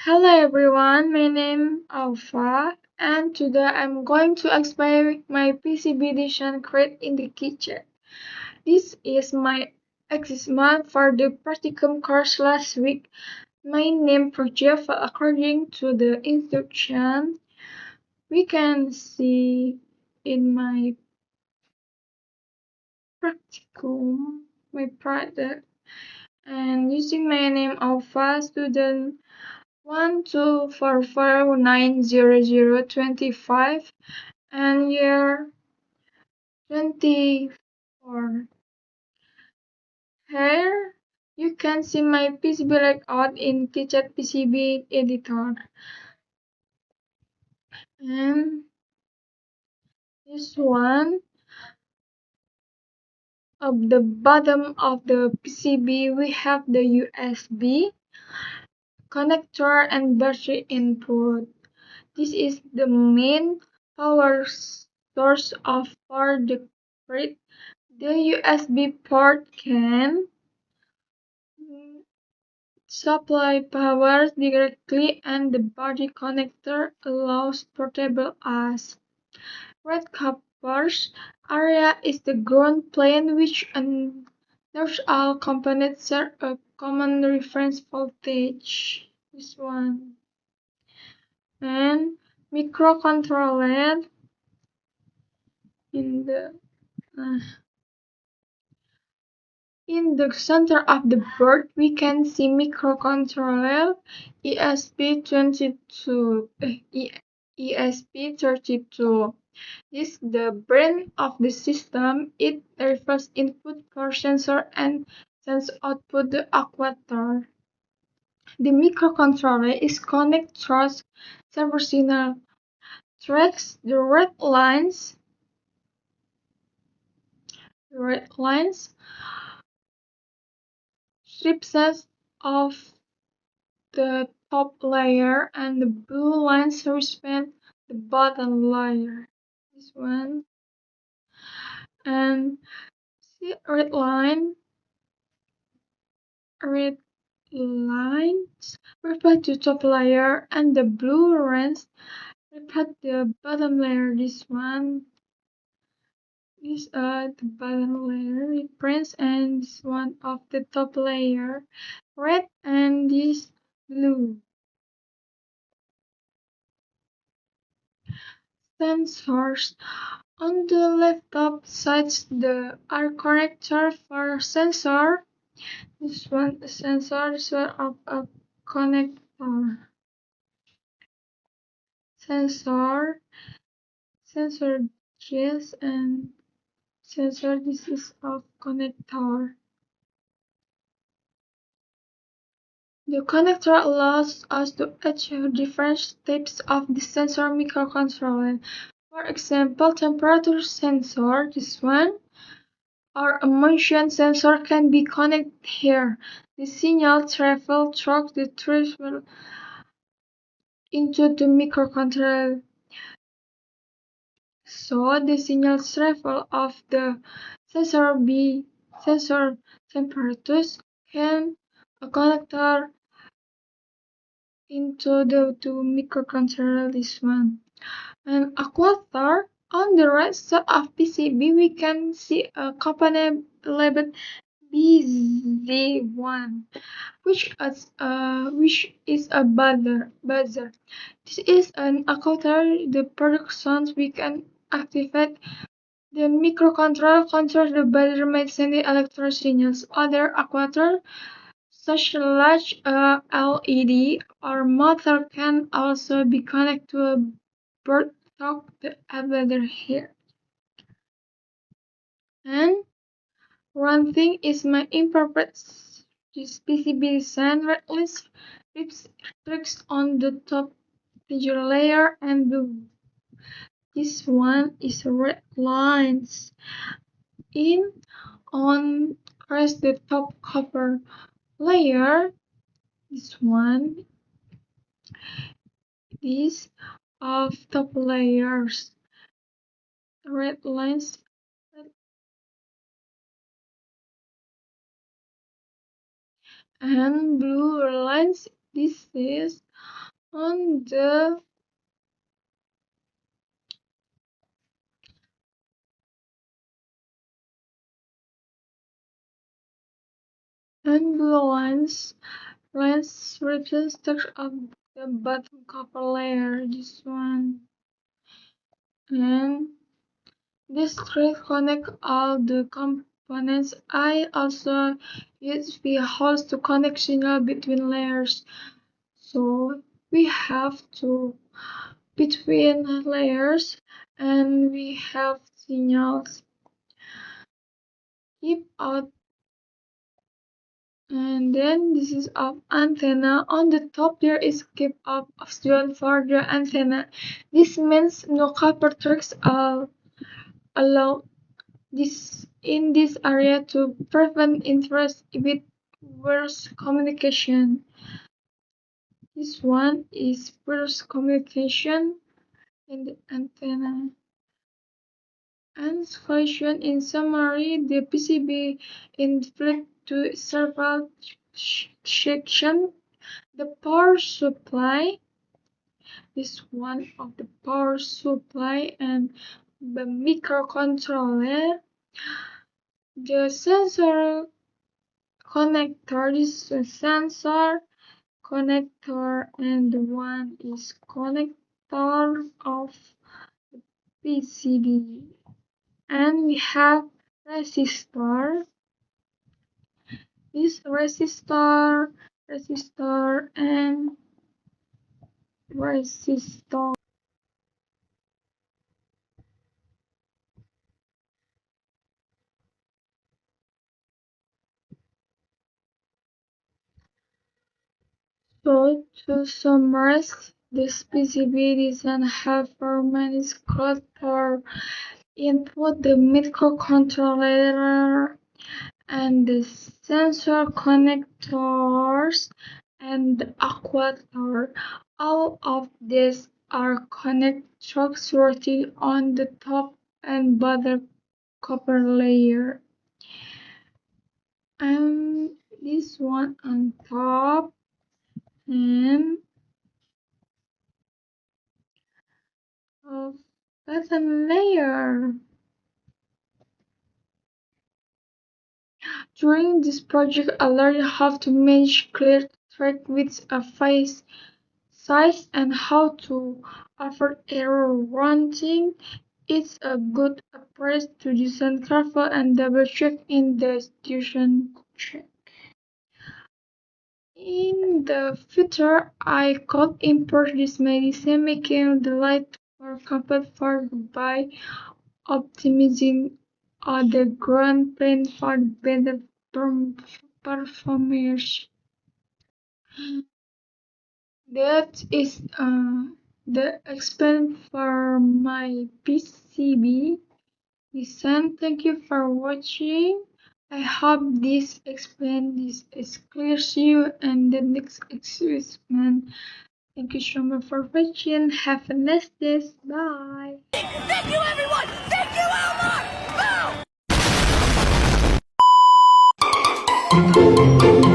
Hello everyone, my name is Alpha and today I'm going to explain my PCB design create in the kitchen. This is my assessment for the practicum course last week. My name project according to the instruction we can see in my practicum, my project, and using my name Alpha student 1244900025 and year 24. Here you can see my PCB layout in KitchenAid PCB editor. And this one at the bottom of the PCB we have the USB connector and battery input. This is the main power source of for the grid. The USB port can supply power directly and the body connector allows portable as. Red copper's area is the ground plane which ensures all components share a common reference voltage. This one. And microcontroller in the uh, in the center of the board, we can see microcontroller ESP32, ESP32. This is the brain of the system. It refers input for sensor and sense output the actuator. The microcontroller is connected through several signal tracks. The red lines represent of the top layer and the blue lines represent the bottom layer. This one. And see red lines represent the top layer and the blue lines represent the bottom layer. This one is the bottom layer represents and this one of the top layer red and this blue. Sensors. On the left top side the are connector for sensor. This one is sensor, this one of a connector. Sensor, sensor this and sensor this is of connector. The connector allows us to achieve different types of the sensor microcontroller. For example, temperature sensor, this one, or a motion sensor can be connected here. The signal travels through the threshold into the microcontroller. So the signal travel of the sensor temperatures can a connector into the two microcontroller this one. And actuator on the right side of PCB we can see a component labeled BZ1 which is a buzzer. This is an actuator the productions we can activate. The microcontroller controls the buzzer by sending electrical signals. Other actuators such as a LED or motor can also be connected to a board talk the buzzer here. And one thing is my imperfect this PCB design reckless tricks on the top digital layer and this one is red lines in on across the top copper layer. This one is of top layers. Red lines and blue lines. This is On the ambulance lens replaces texture of the bottom copper layer, this one, and this thread connects all the components. I also use the holes to connect signal between layers. So we have to between layers and we have signals. Keep out, and then this is of antenna. On the top there is keep up option for the antenna. This means no copper tricks allow this in this area to prevent interest with worse communication. This one is worse communication in the antenna. And solution in summary, the PCB is split to several sections. The power supply, this one of the power supply, and the microcontroller, the sensor connector, this is a sensor connector, and the one is connector of PCB. And we have resistor. This resistor, and resistor. So to summarize, this PCB doesn't have permanent power input, the microcontroller and the sensor connectors and the actuator. All of these are connected trustworthy on the top and bottom copper layer. And this one on top and of bottom layer. During this project, I learned how to manage clear thread width, a face size, and how to avoid error running. It's a good approach to design careful and double check in the execution check. In the future, I could import this medicine, making the light more compact for by optimizing the ground plane for better performance. That is the explain for my PCB design. Thank you for watching. I hope this explain this is clear to you and the next experiment. Thank you so much for watching. Have a nice day. Bye. Thank you, everyone! Thank you, Elmar! Boom!